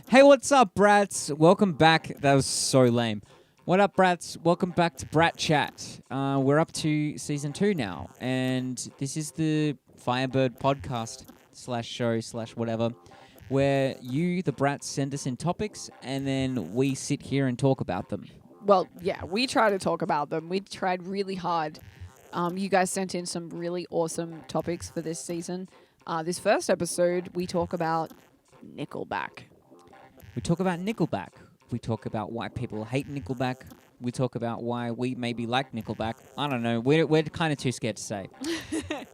Hey, what's up, brats? Welcome back. That was so lame. What up, brats? Welcome back to Brat Chat. We're up to season 2 now, and this is the Fyre Byrd podcast /show/whatever, where you, the brats, send us in topics, and then we sit here and talk about them. Well, yeah, we try to talk about them. We tried really hard. You guys sent in some really awesome topics for this season. This first episode, we talk about Nickelback. We talk about Nickelback. We talk about why people hate Nickelback. We talk about why we maybe like Nickelback. I don't know. We're kind of too scared to say.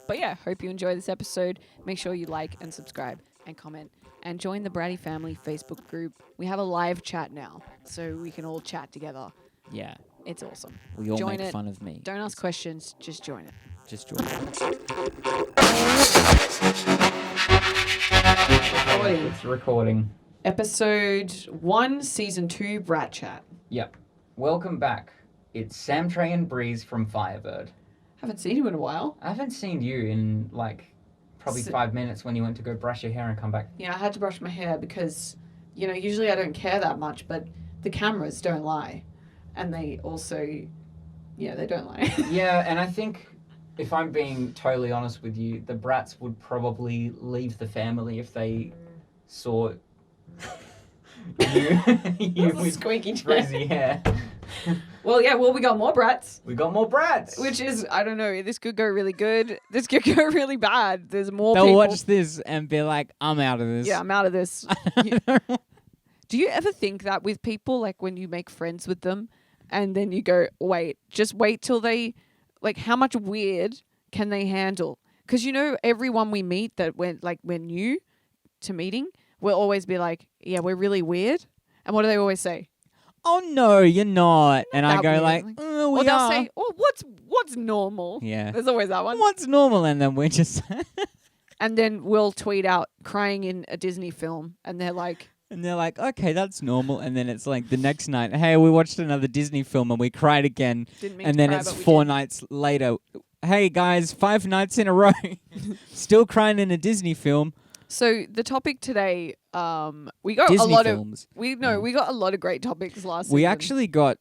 But yeah, hope you enjoy this episode. Make sure you like and subscribe and comment. And join the Bratty Family Facebook group. We have a live chat now, so we can all chat together. Yeah. It's awesome. We all Join make it. fun of me. Don't ask questions, just join it. Just join it. It's recording. Episode 1, Season 2, Brat Chat. Yep. Welcome back. It's Samtré and Breeze from Fyre Byrd. Haven't seen you in a while. I haven't seen you in, probably 5 minutes when you went to go brush your hair and come back. Yeah, I had to brush my hair because, usually I don't care that much, but the cameras don't lie. And they also, they don't lie. Yeah, and I think, if I'm being totally honest with you, the brats would probably leave the family if they saw you with squeaky frizzy hair. Well, we got more brats. We got more brats. Which is, I don't know, this could go really good. This could go really bad. There's more They'll people. watch this and be like, I'm out of this. Yeah, I'm out of this. Do you ever think that with people, like when you make friends with them and then you go, just wait till they, how much weird can they handle? Because, everyone we meet that we're new to meeting, we'll always be like, yeah, we're really weird. And what do they always say? Oh, no, you're not. And I go weird. we or they'll are. say, oh, what's normal? Yeah. There's always that one. What's normal? And then we're just... And then we'll tweet out crying in a Disney film. And they're like... And they're like, okay, that's normal. And then it's like the next night, hey, we watched another Disney film and we cried again. Didn't mean and to then cry, it's but we 4 did. nights later. Hey, guys, 5 nights in a row. Still crying in a Disney film. So the topic today, we got Disney a lot films. we got a lot of great topics last season. We actually got...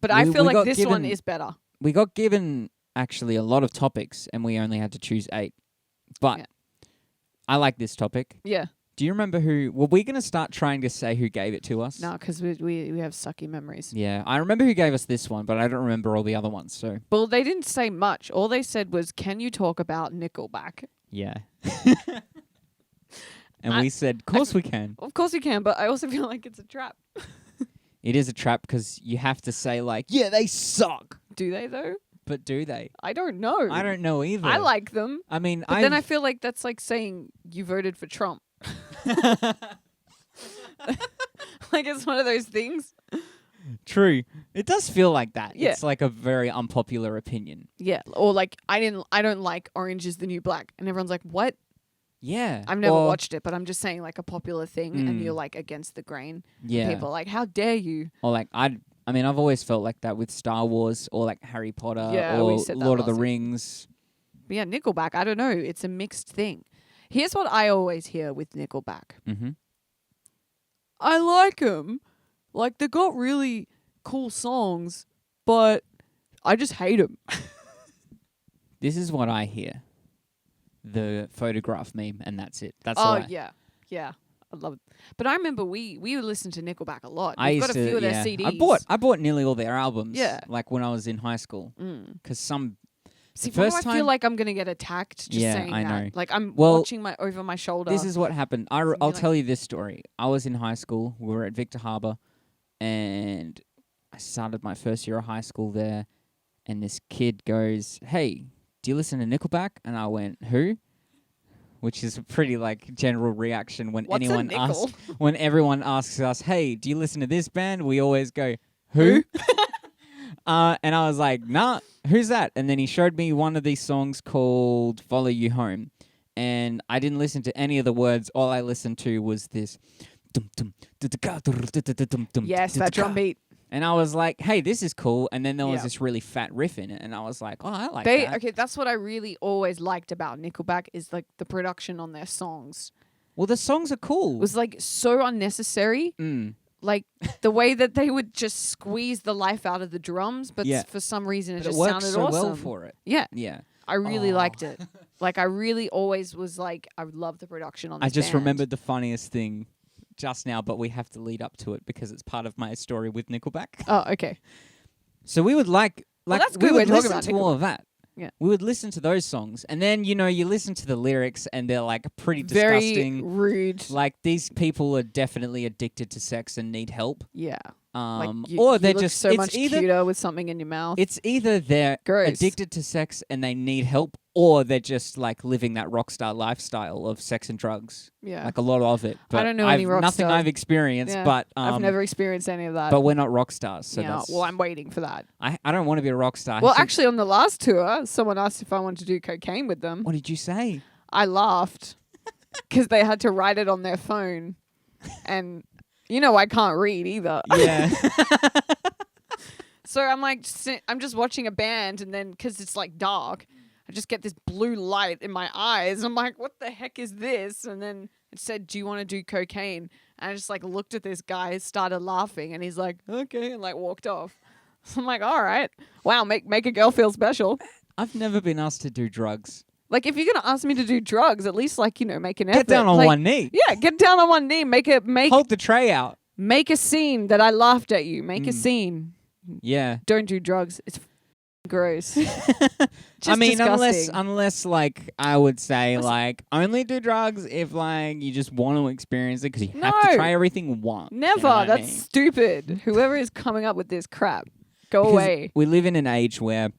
But I feel we like got this one given- is better. We got given, actually, a lot of topics and we only had to choose 8. But Yeah. I like this topic. Yeah. Do you remember who... Were we going to start trying to say who gave it to us? No, because we have sucky memories. Yeah, I remember who gave us this one, but I don't remember all the other ones, so... Well, they didn't say much. All they said was, can you talk about Nickelback? Yeah. And we said, of course we can. Of course we can, but I also feel like it's a trap. It is a trap because you have to say yeah, they suck. Do they, though? But do they? I don't know. I don't know either. I like them. I mean, But then I feel like that's like saying you voted for Trump. It's one of those things. True. It does feel like that. Yeah. It's like a very unpopular opinion. Yeah. Or I don't like Orange is the New Black. And everyone's like, what? Yeah. I've never watched it, but I'm just saying a popular thing and you're against the grain. Yeah. People are like, how dare you? Or I've always felt like that with Star Wars or Harry Potter Yeah, or we said that Lord of the last week. Rings. But yeah, Nickelback, I don't know. It's a mixed thing. Here's what I always hear with Nickelback. Mm-hmm. I like them. They got really cool songs, but I just hate them. This is what I hear. The photograph meme, and that's it. That's all. Yeah. Yeah. I love it. But I remember we listened to Nickelback a lot. I We've got used a few of to, their yeah. CDs. I bought nearly all their albums. Yeah. When I was in high school, because some. See, the why first do I feel like I'm going to get attacked just Yeah, saying I that? know. I'm Well, watching over my shoulder. This is what happened. Something I'll like- tell you this story. I was in high school. We were at Victor Harbour, and I started my first year of high school there. And this kid goes, "Hey, do you listen to Nickelback?" And I went, "Who?" Which is a pretty general reaction when What's a anyone nickel? asks. When everyone asks us, "Hey, do you listen to this band?" We always go, "Who?" And I was like, "Nah, who's that?" And then he showed me one of these songs called "Follow You Home," and I didn't listen to any of the words. All I listened to was this. Yes, that drum beat. And I was like, hey, this is cool. And then there was Yeah. this really fat riff in it. And I was like, oh, I like They that. okay, that's what I really always liked about Nickelback is like the production on their songs. Well, the songs are cool. It was like so unnecessary. Like the way that they would just squeeze the life out of the drums, but Yeah. for some reason it But just it works sounded so awesome. well for it. Yeah. Yeah. I really Oh. liked it. Like I really always was like I would love the production on this I just band. remembered the funniest thing just now, but we have to lead up to it because it's part of my story with Nickelback. Oh, okay. So we would like that's we good would we're talking listen about to all of that. Yeah. We would listen to those songs, and then you listen to the lyrics, and they're like pretty Very disgusting. rude. Like these people are definitely addicted to sex and need help. Yeah. Like Or you they're look just so it's much either cuter with something in your mouth. it's either they're Gross. addicted to sex and they need help, or they're just like living that rock star lifestyle of sex and drugs. Yeah. Like a lot of it. But don't know any rock nothing star. I've experienced, Yeah. but I've never experienced any of that. But we're not rock stars, so yeah. that's Well, I'm waiting for that. I don't want to be a rock star. I Well, think- actually, on the last tour, someone asked if I wanted to do cocaine with them. what did you say? I laughed because they had to write it on their phone, and I can't read either. Yeah. So I'm like, I'm just watching a band, and then because it's like dark, I just get this blue light in my eyes. I'm like, what the heck is this? And then it said, do you want to do cocaine? And I just like looked at this guy, started laughing, and he's like, okay, and like walked off. So I'm like, all right, wow, make a girl feel special. I've never been asked to do drugs. Like if you're gonna ask me to do drugs, at least like make an effort. Get down on Like, one knee. Yeah, get down on one knee. Hold the tray out. Make a scene that I laughed at you. Make a scene. Yeah. Don't do drugs. It's gross. I mean, disgusting. unless like I would say like only do drugs if like you just want to experience it because you have to No. try everything once. Never. You know what I That's mean? stupid. Whoever is coming up with this crap, go Because away. We live in an age where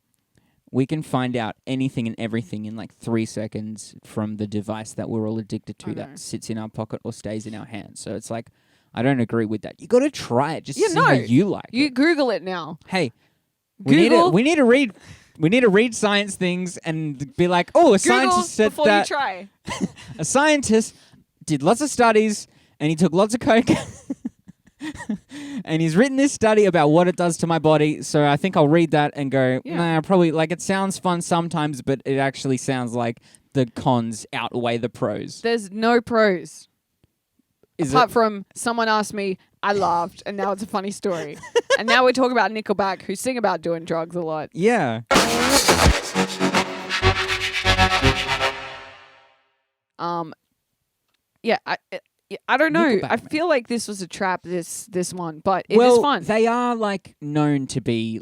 we can find out anything and everything in like 3 seconds from the device that we're all addicted to I know. that sits in our pocket or stays in our hands. So it's like I don't agree with that. You got to try it. Just Yeah, see no. how you like You it. Google it now. Hey, Google. we need to read science things and be like, oh, a Google scientist said before that you try. a scientist did lots of studies and he took lots of coke and he's written this study about what it does to my body. So I think I'll read that and go, Yeah. nah, probably like it sounds fun sometimes, but it actually sounds like the cons outweigh the pros. There's no pros. Is Apart it? from someone asked me, I laughed, and now it's a funny story. And now we're talking about Nickelback, who sing about doing drugs a lot. Yeah. Yeah, I don't know. Nickelback, I man. feel like this was a trap. This one, but it is Well, fun. they are like known to be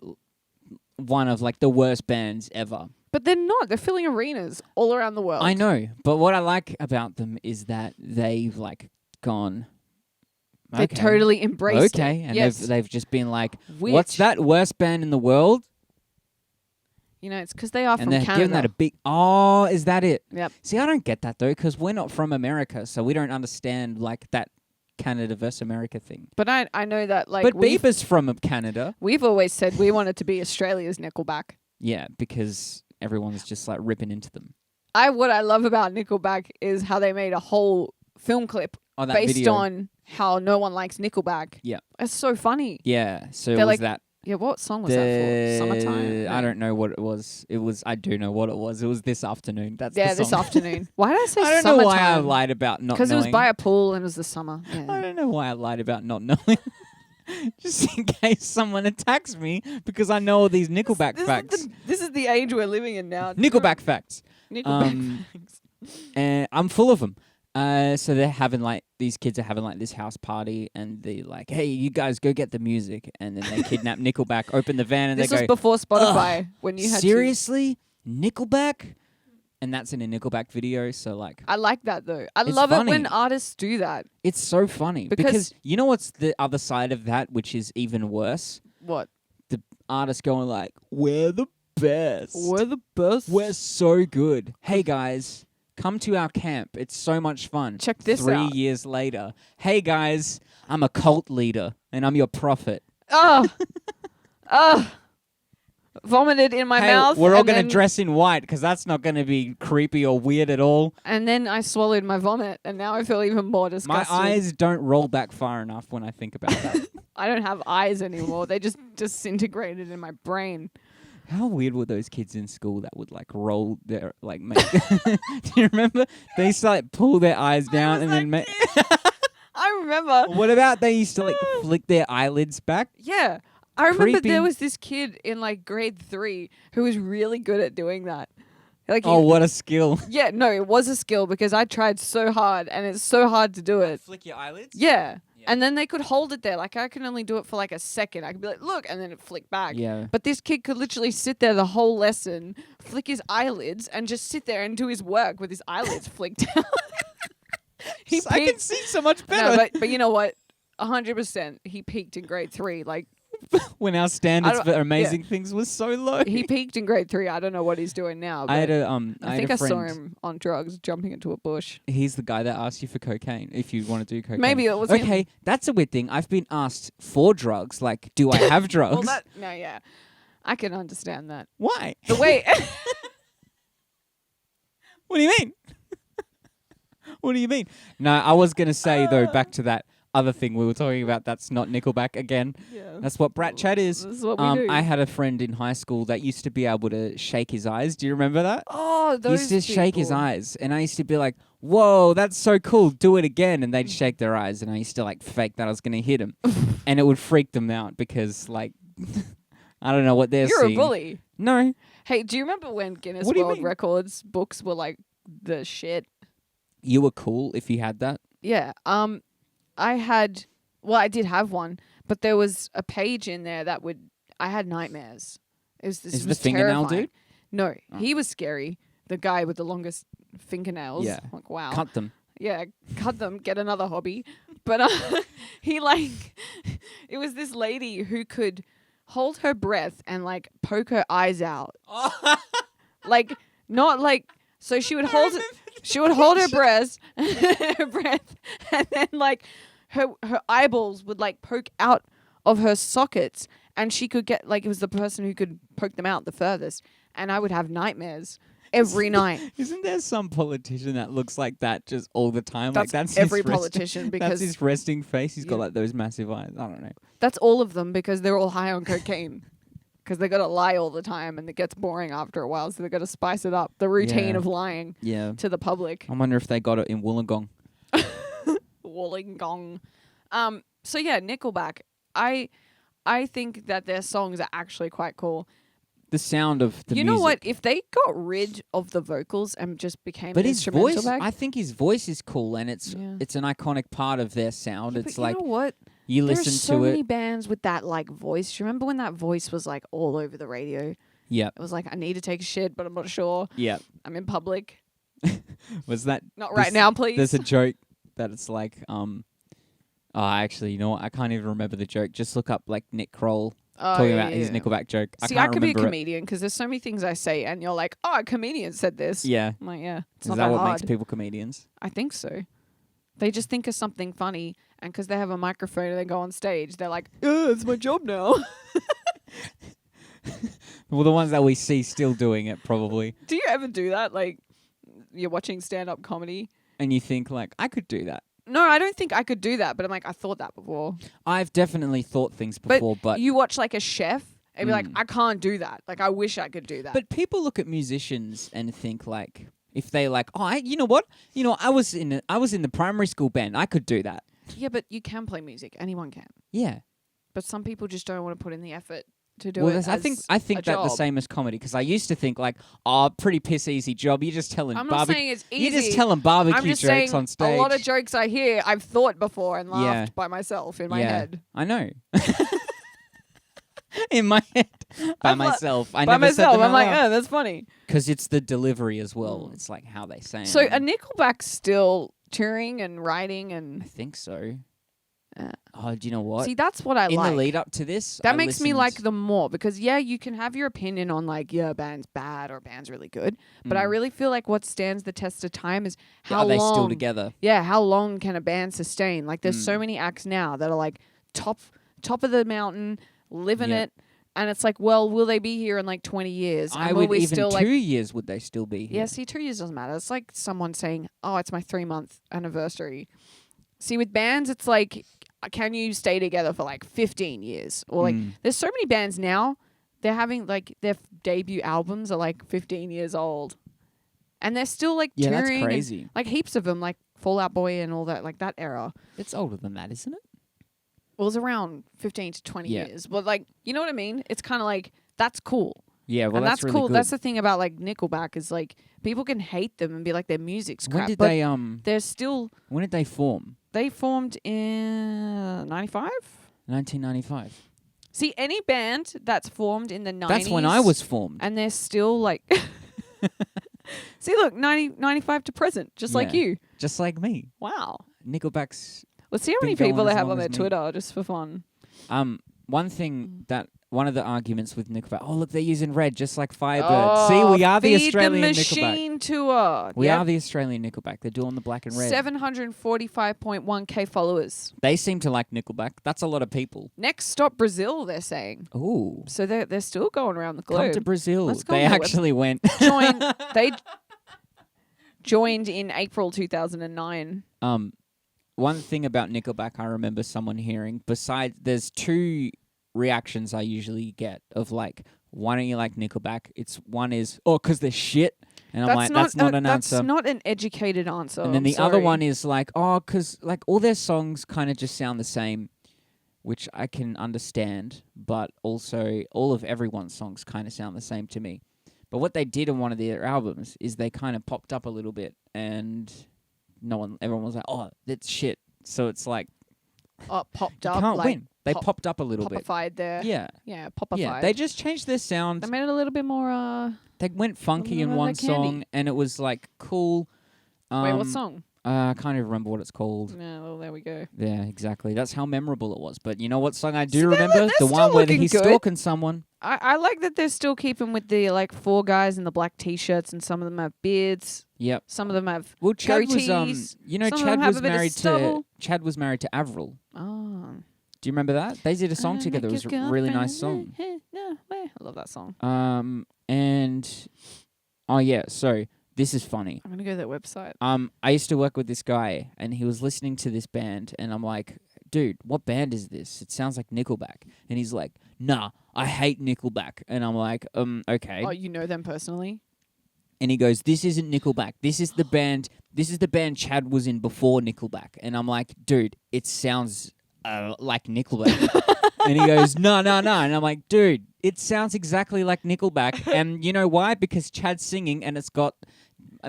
one of like the worst bands ever. But they're not. They're filling arenas all around the world. I know, but what I like about them is that they've like gone. They okay, totally embraced it. okay, and yes. they've just been like, Which, "What's that worst band in the world?" It's because they are And from they're Canada. giving that a big. Oh, is that it? Yep. See, I don't get that though, because we're not from America, so we don't understand like that Canada versus America thing. But I know that like But we've Bieber's from Canada. always said we wanted to be Australia's Nickelback. Yeah, because everyone's just like ripping into them. What I love about Nickelback is how they made a whole film clip Oh, that based video. on how no one likes Nickelback. Yeah. It's so funny. Yeah, so They're it was like, that. Yeah, what song was that for? Summertime? I don't know what it was. I do know what it was. It was This Afternoon. That's Yeah, the this song. afternoon. Why did I say I don't summertime? know why I lied about not knowing. Because it was by a pool and it was the summer. I Yeah. don't know why I lied about not knowing. Just in case someone attacks me because I know all these Nickelback facts. This is the age we're living in now. Nickelback facts. Nickelback facts. And I'm full of them. So they're having like, these kids are having like this house party and they're like, hey, you guys go get the music. And then they kidnap Nickelback, open the van and This they was go, before Spotify when you had seriously? Nickelback? And that's in a Nickelback video. So like, I like that though. I It's love it when funny. artists do that. it's so funny. Because you know what's the other side of that, which is even worse? What? The artist going like, we're the best. We're the best. We're so good. Hey guys, come to our camp. It's so much fun. Check this 3 out. years later. Hey guys, I'm a cult leader and I'm your prophet. Oh. Oh. Vomited in my hey, mouth. we're all and going to then- dress in white because that's not going to be creepy or weird at all. And then I swallowed my vomit, and now I feel even more My disgusted. eyes don't roll back far enough when I think about that. I don't have eyes anymore. They just disintegrated in my brain. How weird were those kids in school that would like roll their like make do you remember? They used to like pull their eyes down and then make I remember. What about they used to like flick their eyelids back? Yeah. I remember Creepy. there was this kid in like grade 3 who was really good at doing that. Like Oh, what a skill. Yeah, no, it was a skill because I tried so hard and it's so hard to do it. Flick your eyelids? Yeah. And then they could hold it there. Like I can only do it for like a second. I could be like, look, and then it flicked back. Yeah. But this kid could literally sit there the whole lesson, flick his eyelids, and just sit there and do his work with his eyelids flicked out. I can see so much better. No, but you know what? 100%. He peaked in grade 3. Like when our standards for amazing things was so low. he peaked in grade 3. I don't know what he's doing now. I had a I think I saw him on drugs jumping into a bush. He's the guy that asked you for cocaine if you want to do cocaine. Maybe it was okay. him. That's a weird thing. I've been asked for drugs. Like, do I have drugs? Well, yeah, I can understand that. Why? The way. What do you mean? What do you mean? No, I was gonna say though. Back to that other thing we were talking about. That's not Nickelback again. Yeah. That's what Brat Chat is. This is what we do. I had a friend in high school that used to be able to shake his eyes. Do you remember that? Oh, He those used to shake his people. eyes, and I used to be like, "Whoa, that's so cool! Do it again!" And they'd shake their eyes, and I used to like fake that I was gonna hit him, and it would freak them out because like I don't know what they're You're seeing. a bully. No, Hey, do you remember when Guinness What do you World mean? Records books were like the shit? you were cool if you had that. Yeah. I did have one, but there was a page in there that I had nightmares. This Is the was fingernail terrifying. dude? No, Oh. he was scary. The guy with the longest fingernails. Yeah. Like, wow. Cut them. Yeah, cut them, get another hobby. But he like, it was this lady who could hold her breath and like poke her eyes out. Like, not like, so she would hold it. She would hold her breath, and then like her eyeballs would like poke out of her sockets, and she could get like it was the person who could poke them out the furthest, and I would have nightmares every night. Isn't there some politician that looks like that just all the time? That's, like that's every his resting- politician because that's his resting face. He's got Yeah. like those massive eyes. I don't know. that's all of them because they're all high on cocaine. Because they got to lie all the time, and it gets boring after a while, so they got to spice it up. The routine Yeah. of lying Yeah. to the public. I wonder if they got it in Wollongong. Wollongong. So yeah, Nickelback. I think that their songs are actually quite cool. The sound of the You music. know what? If they got rid of the vocals and just became But an his instrumental voice, bag, I think his voice is cool, and it's Yeah. it's an iconic part of their sound. Yeah, but It's you like know what? you There's listen so to many it. bands with that like voice. Do you remember when that voice was like all over the radio? Yeah, It was like, I need to take a shit, but I'm not sure. yeah. I'm in public. Was that Not right this- now, please. There's a joke that it's like Oh, actually, you know what? I can't even remember the joke. Just look up like Nick Kroll talking about his Nickelback joke. See, I I can't could be a remember it. comedian because there's so many things I say, and you're like, oh, a comedian said this. Yeah. I'm like, yeah, it's Is not that that what hard. makes people comedians? I think so. They just think of something funny, and because they have a microphone and they go on stage, they're like, it's my job now. Well, the ones that we see still doing it probably. Do you ever do that? Like, you're watching stand-up comedy? And you think like, I could do that. No, I don't think I could do that, but I'm like, I thought that before. I've definitely thought things before, but you watch like a chef and be like, Mm. I can't do that. Like, I wish I could do that. But people look at musicians and think like, if they like, oh, you know what? You know, I was in the primary school band. I could do that. yeah, but you can play music. Anyone can. Yeah. But some people just don't want to put in the effort to do Well, it. I think a that the job. same as comedy because I used to think like, oh, pretty piss easy job. You're just telling I'm not saying it's easy. You're just telling barbecue I'm just jokes saying on stage. a lot of jokes I hear I've thought before and laughed Yeah. by myself in my Yeah. head. I know. In my head, by I've lo- myself. I by never said myself, them I'm like, out oh, that's funny. because it's the delivery as well. Mm. It's like how they say So it. a Nickelback's still touring and writing I and think so. Uh, Oh, do you know what? see, that's what I in like. the lead up to this, That I makes me listened- like them more because yeah, you can have your opinion on like yeah, band's bad or band's really good, but I Mm. really feel like what stands the test of time is how Are they long. still together? Yeah, how long can a band sustain? Like there's so Mm. many acts now that are like top of the mountain, living Yep. it, and it's like, well, will they be here in like 20 years? I And will would we even still 2 like years would they still be here? yeah, see, 2 years doesn't matter. It's like someone saying, "Oh, it's my 3-month anniversary." See, with bands, it's like can you stay together for like 15 years? Or like, there's so many bands now, they're having like their debut albums are like 15 years old. And they're still like touring. That's crazy. And, like heaps of them, like Fall Out Boy and all that, like that era. It's older than that, isn't it? Well, it was around 15 to 20 years. But like, you know what I mean? It's kind of like, that's cool. Yeah, well, and that's really cool. good. That's the thing about like Nickelback is like people can hate them and be like their music's crap. When did but they're still. When did they form? They formed in 95? 1995. See, any band that's formed in the 90s. That's when I was formed. And they're still like. See, look, 95 to present, just like you. Just like me. Wow. Nickelback's. Let's see how many people they have on their Twitter, just for fun. One thing that one of the arguments with Nickelback. Oh, look, they're using red, just like Fyre Byrd. See, we are the Australian Nickelback. Feed the Machine tour. We are the Australian Nickelback. They're doing the black and red. 745.1k followers. They seem to like Nickelback. That's a lot of people. Next stop, Brazil. They're saying. Ooh. So they're still going around the globe. Come to Brazil. Let's go they actually went. They joined in April 2009. One thing about Nickelback I remember someone hearing, besides, there's two reactions I usually get of like, why don't you like Nickelback? One is, oh, because they're shit. And I'm like, that's not an answer. That's not an educated answer. And then the other one is like, oh, because like all their songs kind of just sound the same, which I can understand, but also all of everyone's songs kind of sound the same to me. But what they did on one of their albums is they kind of popped up a little bit, and everyone was like, oh, that's shit. So it's like, popped you up. can't like win. They popped up a little bit. Popified there. Yeah. Yeah, popified. Yeah, they just changed their sound. They made it a little bit more. They went funky in one song, and it was like cool. Wait, what song? I can't even remember what it's called. Yeah, well, there we go. Yeah, exactly. That's how memorable it was. But you know what song I do remember? They're the one where he's good. stalking someone. I like that they're still keeping with the like four guys in the black t-shirts, and some of them have beards. Yep. Some of them have Chad goatees. was Chad was married to Avril. Oh. Do you remember that? They did a song together. It was a really nice song. I love that song. So this is funny. I'm gonna go to their website. I used to work with this guy, and he was listening to this band, and I'm like, dude, what band is this? It sounds like Nickelback. And he's like, nah, I hate Nickelback. And I'm like, okay. Oh, you know them personally? And he goes, this isn't Nickelback. This is the band Chad was in before Nickelback. And I'm like, dude, it sounds like Nickelback. And he goes, no. And I'm like, dude, it sounds exactly like Nickelback. And you know why? Because Chad's singing, and it's got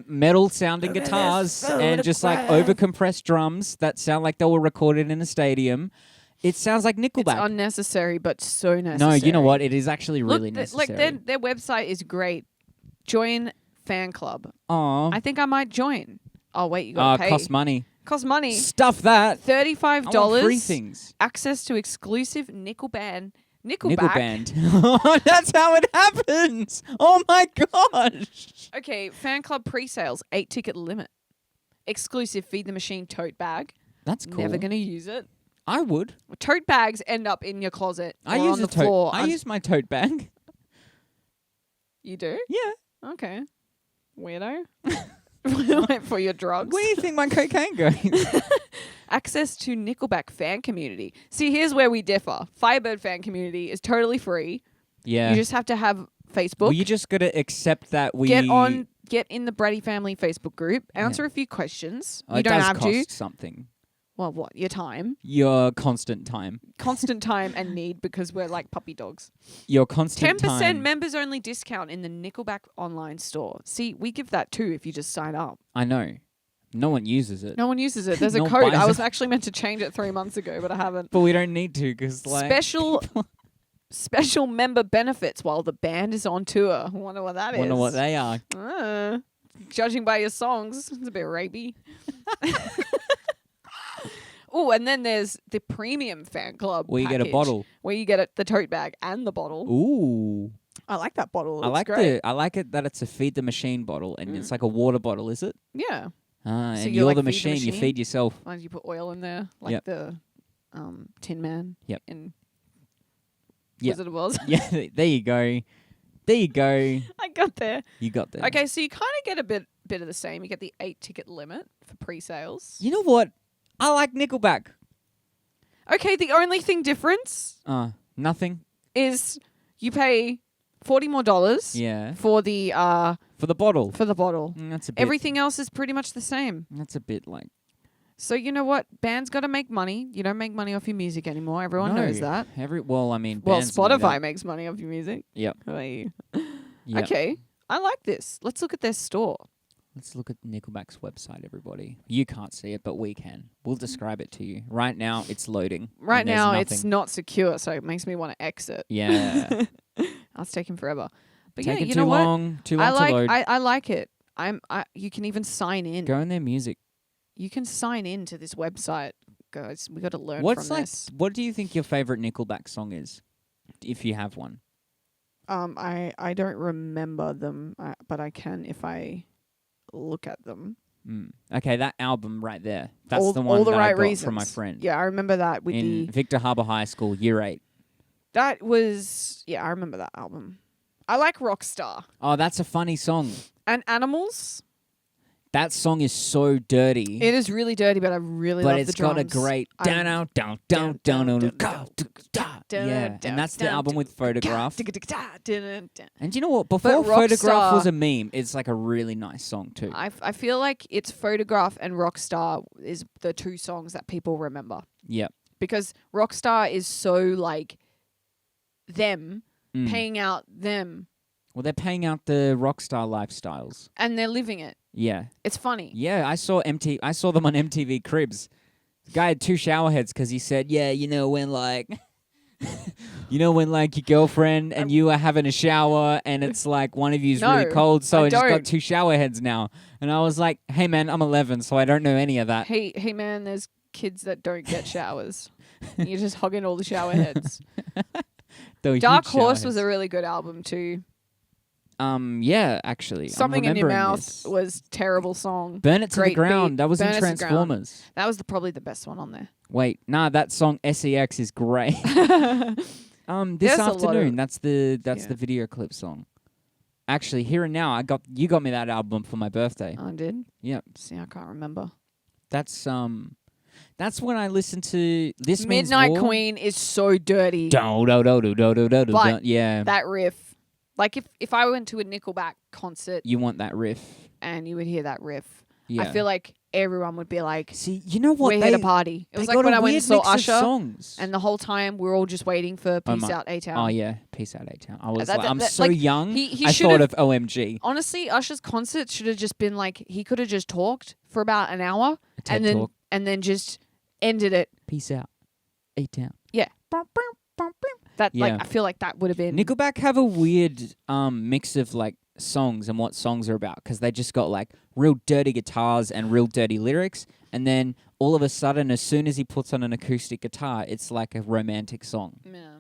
metal sounding guitars and just like overcompressed drums that sound like they were recorded in a stadium. It sounds like Nickelback. It's unnecessary, but so necessary. No, you know what? It is actually really necessary. Like their website is great. Join fan club. Oh, I think I might join. Oh wait, you got to pay. Costs money. Costs money. Stuff that. $35. Free things. Access to exclusive Nickelback. Band. That's how it happens. Oh my gosh. Okay, fan club pre-sales, 8-ticket limit. Exclusive Feed the Machine tote bag. That's cool. Never gonna use it. I would. Tote bags end up in your closet. I or use on the a tote. floor. I use my tote bag. You do? Yeah. Okay. Weirdo. Wait for your drugs. Where do you think my cocaine goes? Access to Nickelback fan community. See, here's where we differ. Fyre Byrd fan community is totally free. Yeah. You just have to have Facebook. Well, you just got to accept that we... Get in the Bratty family Facebook group. Answer a few questions. You don't does have cost to. something. Well, what? Your time. Your constant time. Constant time and need, because we're like puppy dogs. Your constant 10% time. members only discount in the Nickelback online store. See, we give that too if you just sign up. I know. No one uses it. No one uses it. There's a No one code. buys I was it. actually meant to change it 3 months ago, but I haven't. But we don't need to because like... Special member benefits while the band is on tour. I wonder what that is. Wonder what they are. Judging by your songs, it's a bit rapey. Oh, and then there's the premium fan club Where you get a package, bottle. where you get the tote bag and the bottle. Ooh. I like that bottle. I Great. like it that it's a Feed the Machine bottle and it's like a water bottle, is it? Yeah. So And you you're like the feed the machine. You machine? feed yourself. Why don't you put oil in there, like Yep. the Tin Man? Yep. In Yep. Wizard of Oz. Yeah, there you go. There you go. I got there. You got there. Okay, so you kind of get a bit of the same. You get the 8-ticket limit for pre-sales. You know what? I like Nickelback. Okay, the only thing difference Nothing. is you pay $40 more Yeah. for the For the bottle. That's a bit. Everything else is pretty much the same. That's a bit like. So you know what? Bands got to make money. You don't make money off your music anymore. Everyone knows that. Well, I mean, Well, bands know Spotify that. makes money off your music. Yep. Hey. Yep. Okay, I like this. Let's look at their store. Let's look at Nickelback's website, everybody. You can't see it, but we can. We'll describe it to you. Right now, it's loading. Right and there's now, nothing. it's not secure, so it makes me want to exit. Yeah. That's taking forever. But Taking yeah, you too know what? long. Too long to load. I like it. You can even sign in. Go in their music. You can sign in to this website, guys. We got to learn What's from like? this. What do you think your favorite Nickelback song is, if you have one? I don't remember them, but I can if I look at them. Okay, that album right there. That's all, the one all the that right I got reasons. from my friend. Yeah, I remember that with in Victor Harbour High School, year 8. That was I remember that album. I like Rockstar Oh, that's a funny song. and Animals. That song is so dirty. It is really dirty, but I really but love it's the drums. got a great I- yeah, and that's the album with Photograph. And And you know what? Before Rockstar- Photograph was a meme, it's like a really nice song too. I feel like it's Photograph and Rockstar is the two songs that people remember. Yep. Because Rockstar is so like them paying out them Well, they're paying out the rockstar lifestyles. and they're living it. Yeah. It's funny. Yeah, I saw them on MTV Cribs. The guy had 2 shower heads because he said, "Yeah, when like, like your girlfriend and you are having a shower and it's like one of you's really No, cold, so I I just got don't. 2 shower heads now." And I was like, "Hey man, I'm 11, so I don't know any of that." Hey man, there's kids that don't get showers. You're just hogging all the shower heads. Though Dark huge shower Horse was heads. a really good album too. Yeah, actually, Something I'm in Your remembering Mouth this. was terrible song. Burn It to the Great Ground. beat. That was Burn in It to the Ground. Transformers. That was probably the best one on there. Wait, nah, that song SEX is great. This There's a lot afternoon, of- that's the Yeah. video clip song. Actually, Here and Now, you got me that album for my birthday. I did. Yep. See, I can't remember. That's when I listened to This Means Midnight War. Queen is so dirty. Like, yeah. That riff. Like if I went to a Nickelback concert You want that riff. and you would hear that riff, Yeah. I feel like everyone would be like, See, you know what? we're here to party. It was like when I went and saw Usher, songs. and the whole time we're all just waiting for Peace my- Out A-Town. Oh yeah, Peace Out A-Town. I was That- like, that- I'm that- so like, young. he I should've- thought of OMG. Honestly, Usher's concert should have just been like, he could have just talked for about an hour A TED and Talk. then just ended it. Peace Out A-Town. Yeah. That Yeah. like I feel like that would have been Nickelback have a weird mix of like songs and what songs are about because they just got like real dirty guitars and real dirty lyrics, and then all of a sudden, as soon as he puts on an acoustic guitar, it's like a romantic song. Yeah.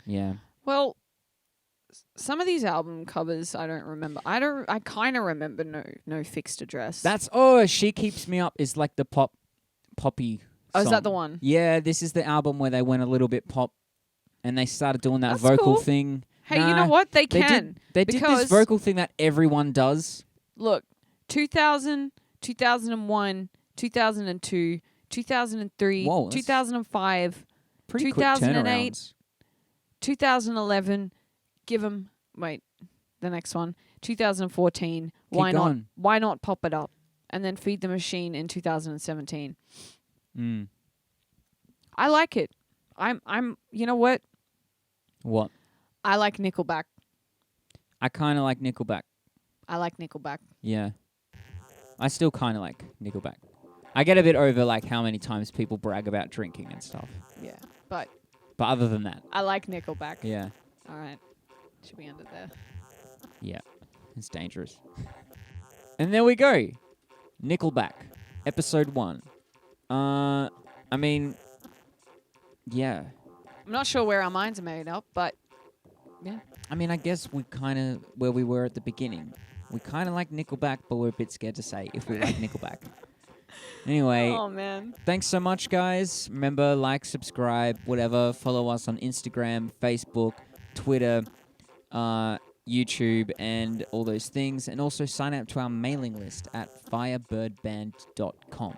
Yeah. Well, some of these album covers I don't remember. I kind of remember No Fixed Address. That's She Keeps Me Up is like the poppy. Oh, is song. that the one? Yeah, this is the album where they went a little bit pop, and they started doing that That's vocal cool. thing. Hey, you Nah, know what? They They can. did this because- vocal thing that everyone does. Look, 2000, 2001, 2002, 2003, Whoa, that's 2005, Pretty 2008. quick turnarounds. 2011. Give them the next one. 2014. Why not? going. Why not pop it up? And then Feed the Machine in 2017. Mm. I like it. I'm you know what? What? I like Nickelback. I kind of like Nickelback. I like Nickelback. Yeah. I still kind of like Nickelback. I get a bit over like how many times people brag about drinking and stuff. Yeah. But But other than that, I like Nickelback. yeah. All right. Should we end it there? Yeah. It's dangerous. And there we go. Nickelback. Episode 1. I mean, yeah. I'm not sure where our minds are made up, but yeah. I mean, I guess we kind of where we were at the beginning. We kind of like Nickelback, but we're a bit scared to say if we like Nickelback. Anyway, Oh man. thanks so much, guys. Remember, like, subscribe, whatever. Follow us on Instagram, Facebook, Twitter, YouTube, and all those things. And also sign up to our mailing list at firebirdband.com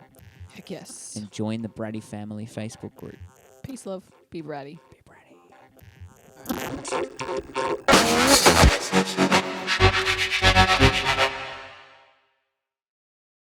Heck yes. and join the Bratty Family Facebook group. Peace, love. Be bratty. Be bratty.